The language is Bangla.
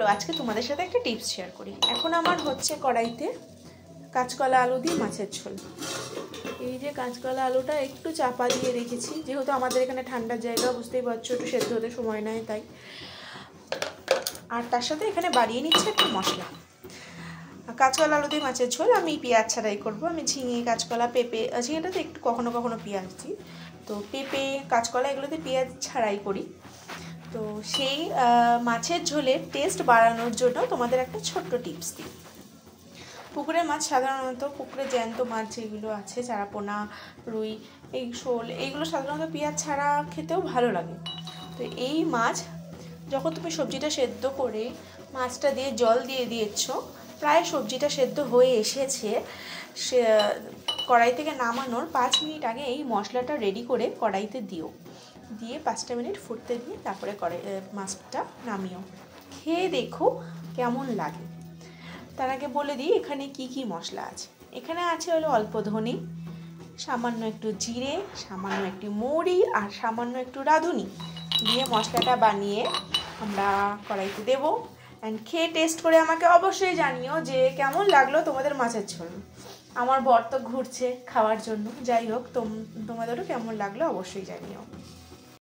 চলো আজকে তোমাদের সাথে একটা টিপস শেয়ার করি। এখন আমার হচ্ছে কড়াইতে কাঁচকলা আলু দিয়ে মাছের ঝোল। এই যে কাঁচকলা আলুটা একটু চাপা দিয়ে রেখেছি, যেহেতু আমাদের এখানে ঠান্ডার জায়গা, বুঝতেই পারছো, একটু সেদ্ধ হতে সময় নেয় তাই। আর তার সাথে এখানে বাড়িয়ে নিচ্ছে একটু মশলা। কাঁচকলা আলু দিয়ে মাছের ঝোল আমি পেঁয়াজ ছাড়াই করবো। আমি ঝিঙে, কাঁচকলা, পেঁপে, ঝিঙেটাতে একটু কখনো কখনো পেঁয়াজ দিই, তো পেঁপে, কাঁচকলা এগুলোতে পেঁয়াজ ছাড়াই করি। তো সেই মাছের ঝোলের টেস্ট বাড়ানোর জন্য তোমাদের একটা ছোট্ট টিপস দিই। পুকুরের মাছ, সাধারণত পুকুরে জ্যান্ত মাছ যেগুলো আছে, চারাপোনা, রুই, এই শোল, এইগুলো সাধারণত পেঁয়াজ ছাড়া খেতেও ভালো লাগে। তো এই মাছ যখন তুমি সবজিটা সেদ্ধ করে মাছটা দিয়ে জল দিয়ে দিয়েছো, প্রায় সবজিটা সেদ্ধ হয়ে এসেছে, সে কড়াই থেকে নামানোর 5 মিনিট আগে এই মশলাটা রেডি করে কড়াইতে দিয়ে 5টা মিনিট ফুটতে দিয়ে তারপরে মাছটা নামিও। খেয়ে দেখো কেমন লাগে। তার আগে বলে দিই এখানে কি কি মশলা আছে। এখানে আছে হলো অল্প ধনে, সামান্য একটু জিরে, সামান্য একটু মৌরি আর সামান্য একটু রাঁধুনি দিয়ে মশলাটা বানিয়ে আমরা কড়াইতে দেবো। অ্যান্ড খেয়ে টেস্ট করে আমাকে অবশ্যই জানিও যে কেমন লাগলো তোমাদের মাছের ঝোল। আমার বর তো ঘুরছে খাওয়ার জন্য, যাই হোক তোমাদেরও কেমন লাগলো অবশ্যই জানিও।